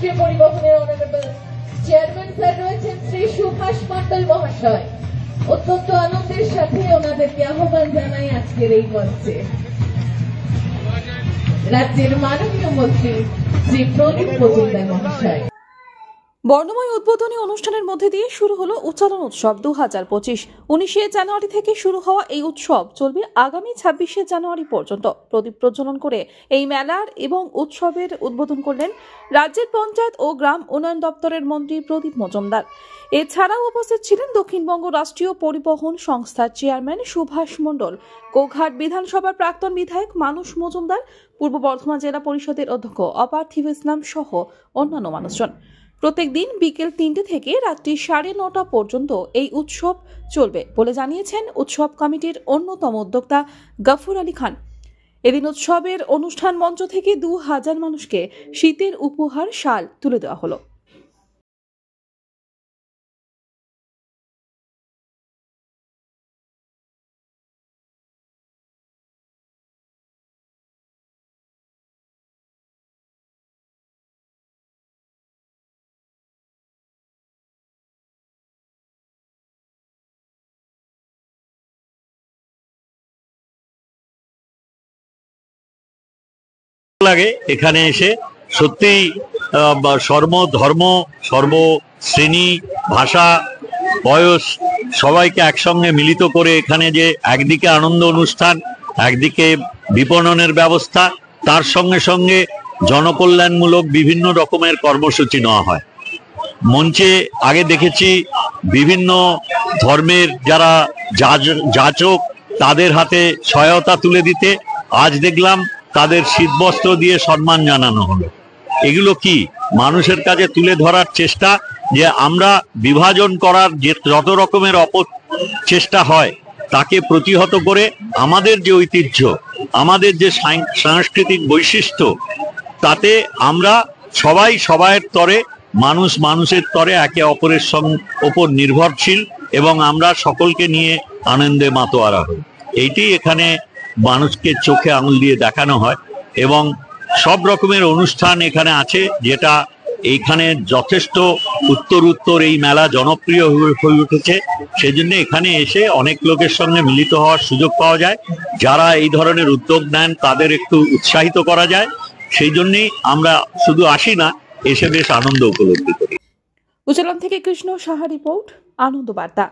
রাষ্ট্রীয় পরিবহনের honourable chairman sir রয়েছেন শ্রী সুভাষ মণ্ডল মহাশয়। অত্যন্ত আনন্দের সাথে ওনাদেরকে আহ্বান জানাই আজকের এই মঞ্চে। রাজ্যের মাননীয় মন্ত্রী শ্রী প্রদীপ মজুমদার মহাশয়। বর্ণময় উদ্বোধনী অনুষ্ঠানের মধ্যে দিয়ে শুরু হলো উচ্চারণ উৎসব 2025। 19 জানুয়ারি থেকে শুরু হওয়া এই উৎসব চলবে আগামী 26 জানুয়ারি পর্যন্ত। প্রদীপ প্রজ্বলন করে এই মেলার এবং উৎসবের উদ্বোধন করলেন রাজ্যের পঞ্চায়েত ও গ্রাম উন্নয়ন দপ্তরের মন্ত্রী প্রদীপ মজুমদার। এছাড়াও উপস্থিত ছিলেন দক্ষিণবঙ্গ রাষ্ট্রীয় পরিবহন সংস্থার চেয়ারম্যান সুভাষ মণ্ডল, গোঘাট বিধানসভার প্রাক্তন বিধায়ক মানুষ মজুমদার, পূর্ব বর্ধমান জেলা পরিষদের অধ্যক্ষ অপার্থিব ইসলাম সহ অন্যান্য মানুষজন। প্রত্যেক দিন বিকেল 3টে থেকে রাত্রি 9:30 পর্যন্ত এই উৎসব চলবে বলে জানিয়েছেন উৎসব কমিটির অন্যতম উদ্যোক্তা গফুর আলী খান। এদিন উৎসবের অনুষ্ঠান মঞ্চ থেকে 2000 মানুষকে শীতের উপহার শাল তুলে দেওয়া হলো। লাগে এখানে এসে সত্যি সর্ব ধর্ম, সর্ব শ্রেণী, ভাষা, বয়স সবাইকে একসঙ্গে মিলিত করে এখানে যে একদিকে আনন্দ অনুষ্ঠান, একদিকে বিপণনের ব্যবস্থা, তার সঙ্গে সঙ্গে জনকল্যাণমূলক বিভিন্ন রকমের কর্মসূচি নেওয়া হয়। মঞ্চে আগে দেখেছি বিভিন্ন ধর্মের যারা যাচক তাদের হাতে সহায়তা তুলে দিতে, আজ দেখলাম তাদের শীতবস্ত্র দিয়ে সম্মান জানানো হলো। এগুলো কি মানুষের কাছে তুলে ধরার চেষ্টা যে আমরা বিভাজন করার যে যত রকমের চেষ্টা হয় তাকে প্রতিহত করে আমাদের যে ঐতিহ্য, আমাদের যে সাংস্কৃতিক বৈশিষ্ট্য, তাতে আমরা সবাই সবাইয়ের তরে, মানুষ মানুষের তরে একে অপরের ওপর নির্ভরশীল এবং আমরা সকলকে নিয়ে আনন্দে মাতোয়ারা হই। এইটি এখানে মানুষকে চোখে আঙুল দিয়ে দেখানো হয় এবং সব রকমের অনুষ্ঠান এখানে আছে, যেটা এইখানে যথেষ্ট উত্তর এই মেলা জনপ্রিয় হয়ে উঠেছে। সেজন্য এখানে এসে অনেক লোকের সঙ্গে মিলিত হওয়ার সুযোগ পাওয়া যায়। যারা এই ধরনের উদ্যোগ নেন তাদের একটু উৎসাহিত করা যায়। সেই জন্যই আমরা শুধু আসি না, এসে বেশ আনন্দ উপলব্ধি করি। উচ্চারণ থেকে কৃষ্ণ সাহা রিপোর্ট, আনন্দ বার্তা।